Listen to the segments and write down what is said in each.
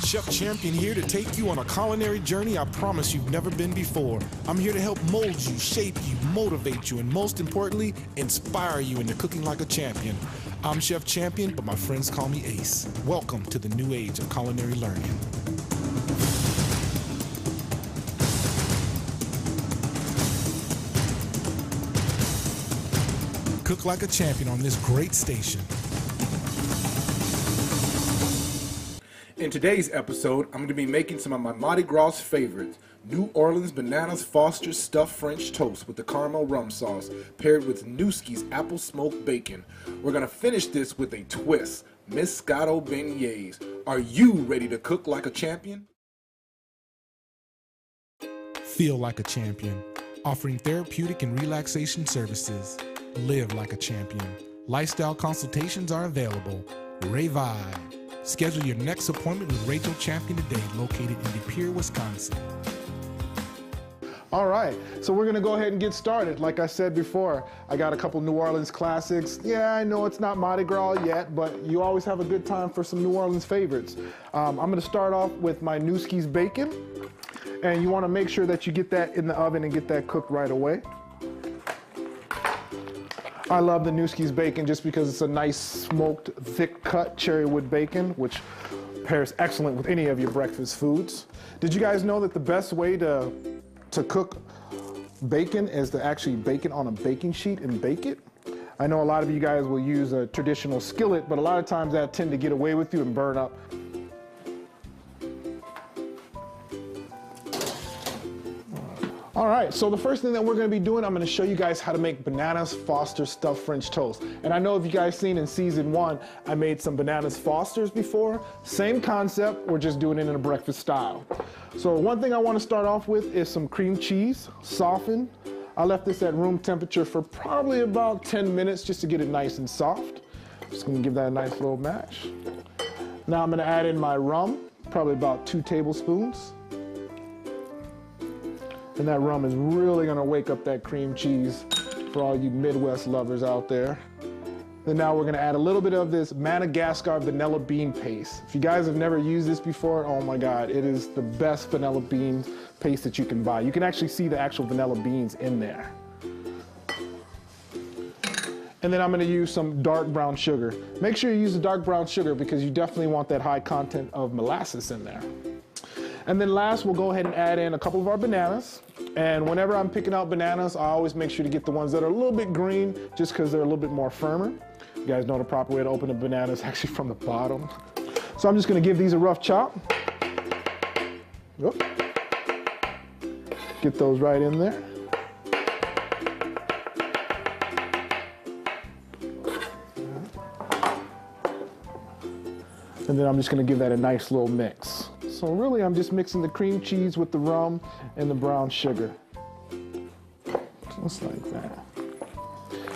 Chef Champion here to take you on a culinary journey I promise you've never been before. I'm here to help mold you, shape you, motivate you, and most importantly, inspire you into cooking like a champion. I'm Chef Champion, but my friends call me Ace. Welcome to the new age of culinary learning. Cook like a champion on this great station. In today's episode, I'm going to be making some of my Mardi Gras favorites, New Orleans Bananas Foster's Stuffed French Toast with the caramel rum sauce, paired with Nueske's Apple Smoked Bacon. We're going to finish this with a twist, Moscato Beignets. Are you ready to cook like a champion? Feel like a champion, offering therapeutic and relaxation services. Live like a champion. Lifestyle consultations are available. Revive. Schedule your next appointment with Rachel Champion today, located in De Pere, Wisconsin. All right, so we're gonna go ahead and get started. Like I said before, I got a couple New Orleans classics. Yeah, I know it's not Mardi Gras yet, but you always have a good time for some New Orleans favorites. I'm gonna start off with my Nueske's Bacon, and you wanna make sure that you get that in the oven and get that cooked right away. I love the Nueske's Bacon just because it's a nice smoked, thick cut cherry wood bacon, which pairs excellent with any of your breakfast foods. Did you guys know that the best way to cook bacon is to actually bake it on a baking sheet and bake it? I know a lot of you guys will use a traditional skillet, but a lot of times that tend to get away with you and burn up. All right, so the first thing that we're gonna be doing, I'm gonna show you guys how to make Bananas Foster Stuffed French Toast. And I know if you guys seen in season 1, I made some Bananas Fosters before. Same concept, we're just doing it in a breakfast style. So one thing I wanna start off with is some cream cheese, softened. I left this at room temperature for probably about 10 minutes just to get it nice and soft. Just gonna give that a nice little mash. Now I'm gonna add in my rum, probably about 2 tablespoons. And that rum is really gonna wake up that cream cheese for all you Midwest lovers out there. Then now we're gonna add a little bit of this Madagascar vanilla bean paste. If you guys have never used this before, oh my God, it is the best vanilla bean paste that you can buy. You can actually see the actual vanilla beans in there. And then I'm gonna use some dark brown sugar. Make sure you use the dark brown sugar because you definitely want that high content of molasses in there. And then last, we'll go ahead and add in a couple of our bananas. And whenever I'm picking out bananas, I always make sure to get the ones that are a little bit green, just because they're a little bit more firmer. You guys know the proper way to open a banana is actually from the bottom. So I'm just gonna give these a rough chop. Oop. Get those right in there. And then I'm just gonna give that a nice little mix. So really, I'm just mixing the cream cheese with the rum and the brown sugar. Just like that.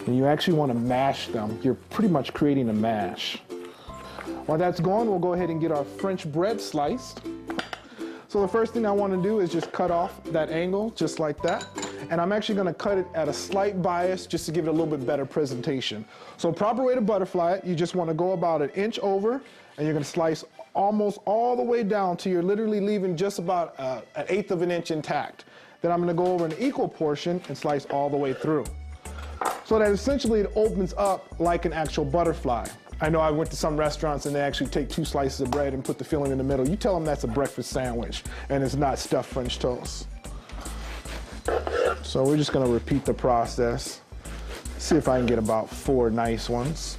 And you actually want to mash them. You're pretty much creating a mash. While that's going, we'll go ahead and get our French bread sliced. So the first thing I want to do is just cut off that angle, just like that. And I'm actually going to cut it at a slight bias just to give it a little bit better presentation. So proper way to butterfly it, you just want to go about 1 inch over, and you're going to slice almost all the way down till you're literally leaving just about 1/8 of an inch intact. Then I'm gonna go over an equal portion and slice all the way through. So that essentially it opens up like an actual butterfly. I know I went to some restaurants and they actually take 2 slices of bread and put the filling in the middle. You tell them that's a breakfast sandwich and it's not stuffed French toast. So we're just gonna repeat the process. See if I can get about 4 nice ones.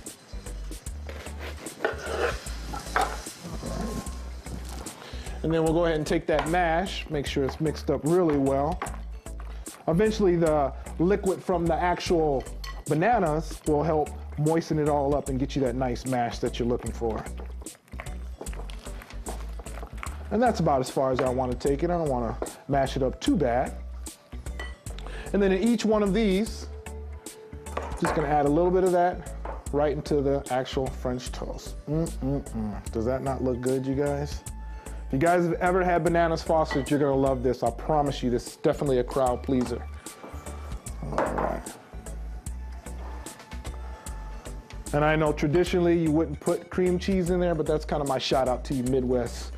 And then we'll go ahead and take that mash, make sure it's mixed up really well. Eventually the liquid from the actual bananas will help moisten it all up and get you that nice mash that you're looking for. And that's about as far as I want to take it. I don't want to mash it up too bad. And then in each one of these, just going to add a little bit of that right into the actual French toast. Does that not look good, you guys? If you guys have ever had Bananas Foster's, you're gonna love this. I promise you, this is definitely a crowd pleaser. All right. And I know traditionally you wouldn't put cream cheese in there, but that's kind of my shout out to you Midwest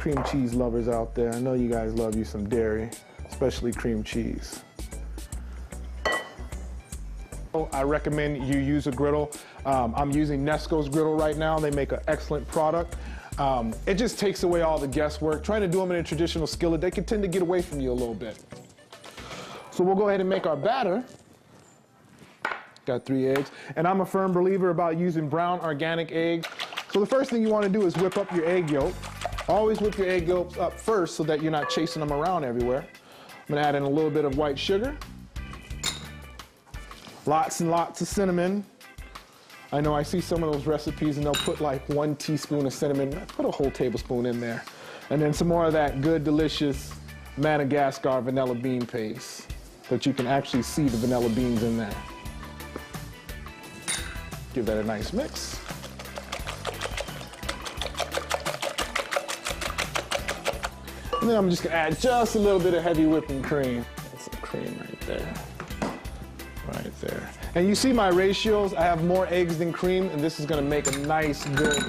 cream cheese lovers out there, I know you guys love you some dairy, especially cream cheese. I recommend you use a griddle. I'm using Nueske's griddle right now. They make an excellent product. It just takes away all the guesswork. Trying to do them in a traditional skillet, they can tend to get away from you a little bit. So we'll go ahead and make our batter. Got 3 eggs. And I'm a firm believer about using brown organic eggs. So the first thing you want to do is whip up your egg yolk. Always whip your egg yolks up first so that you're not chasing them around everywhere. I'm going to add in a little bit of white sugar. Lots and lots of cinnamon. I know I see some of those recipes and they'll put like 1 teaspoon of cinnamon. Put a whole tablespoon in there. And then some more of that good, delicious Madagascar vanilla bean paste so that you can actually see the vanilla beans in there. Give that a nice mix. And then I'm just gonna add just a little bit of heavy whipping cream. That's some cream right there. Right there. And you see my ratios, I have more eggs than cream, and this is gonna make a nice, good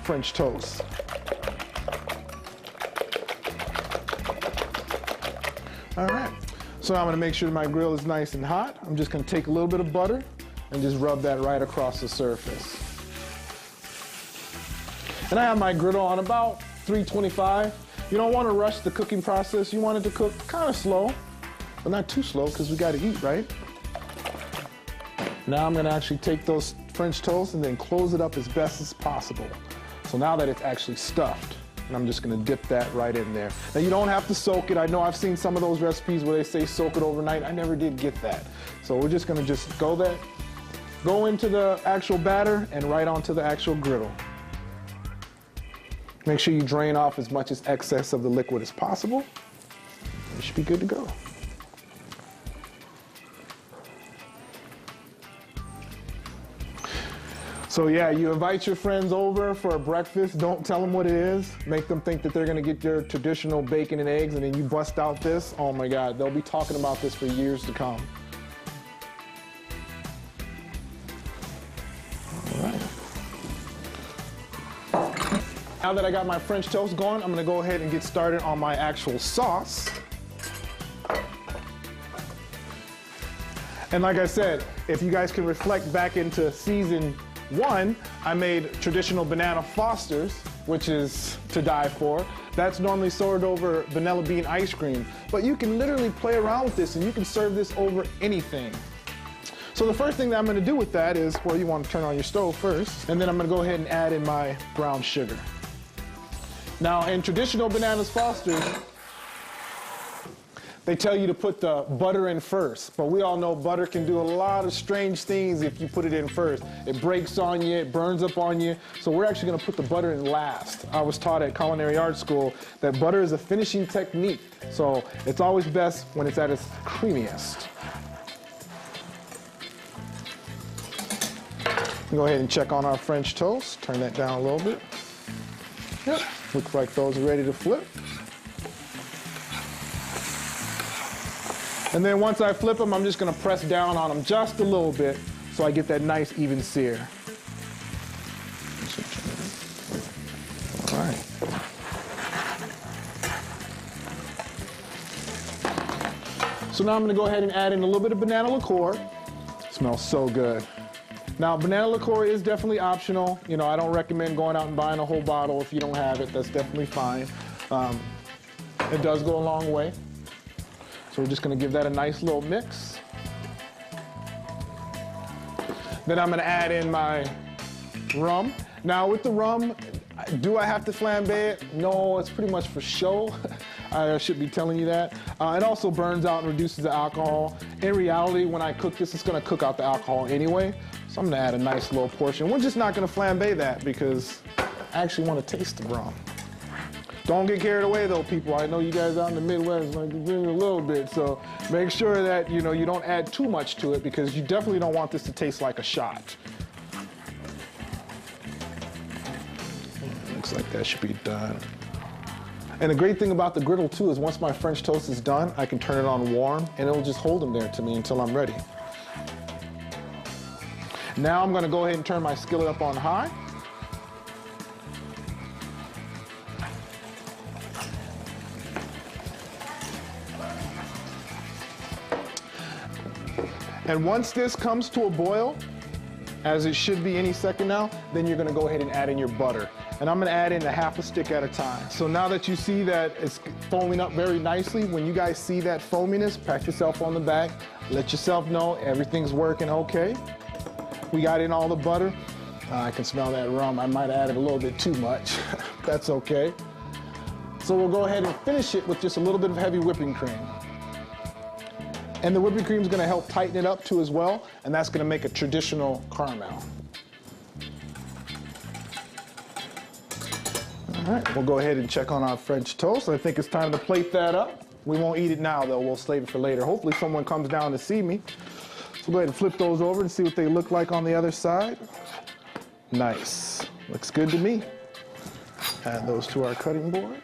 French toast. All right, so I'm gonna make sure my grill is nice and hot. I'm just gonna take a little bit of butter and just rub that right across the surface. And I have my griddle on about 325. You don't wanna rush the cooking process. You want it to cook kind of slow, but not too slow because we gotta eat, right? Now I'm gonna actually take those French toast and then close it up as best as possible. So now that it's actually stuffed, and I'm just gonna dip that right in there. Now you don't have to soak it. I know I've seen some of those recipes where they say soak it overnight. I never did get that. So we're just gonna go into the actual batter and right onto the actual griddle. Make sure you drain off as much as excess of the liquid as possible. You should be good to go. So yeah, you invite your friends over for a breakfast. Don't tell them what it is. Make them think that they're gonna get their traditional bacon and eggs, and then you bust out this. Oh my God, they'll be talking about this for years to come. All right. Now that I got my French toast going, I'm gonna go ahead and get started on my actual sauce. And like I said, if you guys can reflect back into season 1, I made traditional banana Fosters, which is to die for. That's normally served over vanilla bean ice cream. But you can literally play around with this and you can serve this over anything. So the first thing that I'm gonna do with that is, well, you wanna turn on your stove first, and then I'm gonna go ahead and add in my brown sugar. Now in traditional bananas Fosters, they tell you to put the butter in first, but we all know butter can do a lot of strange things if you put it in first. It breaks on you, it burns up on you, so we're actually gonna put the butter in last. I was taught at culinary art school that butter is a finishing technique, so it's always best when it's at its creamiest. Go ahead and check on our French toast, turn that down a little bit. Yep, looks like those are ready to flip. And then once I flip them, I'm just gonna press down on them just a little bit so I get that nice even sear. All right. So now I'm gonna go ahead and add in a little bit of banana liqueur. It smells so good. Now, banana liqueur is definitely optional. You know, I don't recommend going out and buying a whole bottle if you don't have it. That's definitely fine. It does go a long way. So we're just gonna give that a nice little mix. Then I'm gonna add in my rum. Now with the rum, do I have to flambe it? No, it's pretty much for show. I should be telling you that. It also burns out and reduces the alcohol. In reality, when I cook this, it's gonna cook out the alcohol anyway. So I'm gonna add a nice little portion. We're just not gonna flambe that because I actually wanna taste the rum. Don't get carried away though, people. I know you guys out in the Midwest like to drink a little bit, so make sure that you don't add too much to it because you definitely don't want this to taste like a shot. Looks like that should be done. And the great thing about the griddle too is once my French toast is done, I can turn it on warm and it'll just hold them there to me until I'm ready. Now I'm gonna go ahead and turn my skillet up on high. And once this comes to a boil, as it should be any second now, then you're gonna go ahead and add in your butter. And I'm gonna add in a half a stick at a time. So now that you see that it's foaming up very nicely, when you guys see that foaminess, pat yourself on the back, let yourself know everything's working okay. We got in all the butter. I can smell that rum. I might have added a little bit too much. That's okay. So we'll go ahead and finish it with just a little bit of heavy whipping cream. And the whipping cream is going to help tighten it up too as well, and that's going to make a traditional caramel. All right, we'll go ahead and check on our French toast. I think it's time to plate that up. We won't eat it now though, we'll save it for later. Hopefully someone comes down to see me. So we'll go ahead and flip those over and see what they look like on the other side. Nice, looks good to me. Add those to our cutting board.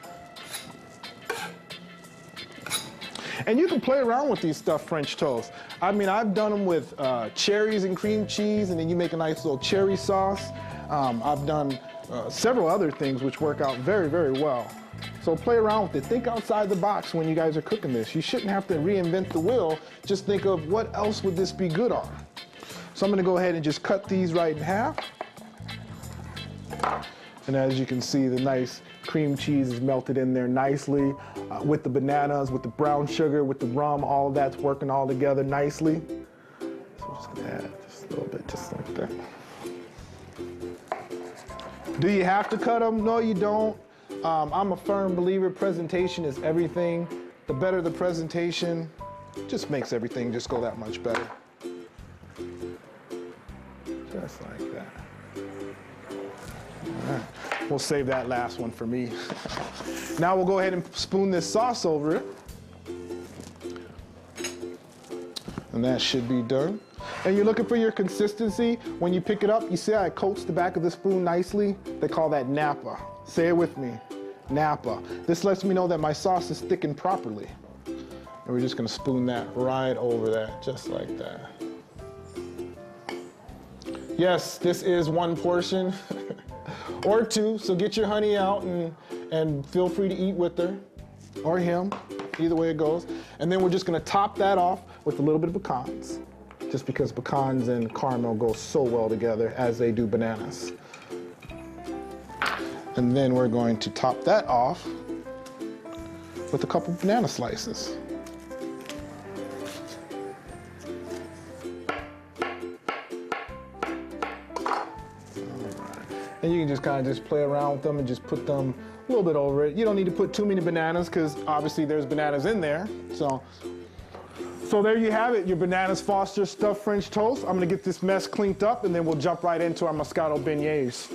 And you can play around with these stuffed French toasts. I mean, I've done them with cherries and cream cheese, and then you make a nice little cherry sauce. I've done several other things which work out very, very well. So play around with it. Think outside the box when you guys are cooking this. You shouldn't have to reinvent the wheel. Just think of what else would this be good on. So I'm gonna go ahead and just cut these right in half. And as you can see, the nice cream cheese is melted in there nicely with the bananas, with the brown sugar, with the rum, all of that's working all together nicely. So I'm just gonna add just a little bit, just like that. Do you have to cut them? No, you don't. I'm a firm believer, presentation is everything. The better the presentation, just makes everything just go that much better. Just like that. All right. We'll save that last one for me. Now we'll go ahead and spoon this sauce over it. And that should be done. And you're looking for your consistency. When you pick it up, you see how it coats the back of the spoon nicely? They call that napa. Say it with me, napa. This lets me know that my sauce is thickened properly. And we're just gonna spoon that right over that, just like that. Yes, this is one portion. Or two, so get your honey out and feel free to eat with her, or him, either way it goes. And then we're just gonna top that off with a little bit of pecans, just because pecans and caramel go so well together as they do bananas. And then we're going to top that off with a couple banana slices. And you can just kind of just play around with them and just put them a little bit over it. You don't need to put too many bananas because obviously there's bananas in there. So there you have it, your Bananas Foster stuffed French toast. I'm gonna get this mess cleaned up and then we'll jump right into our Moscato beignets.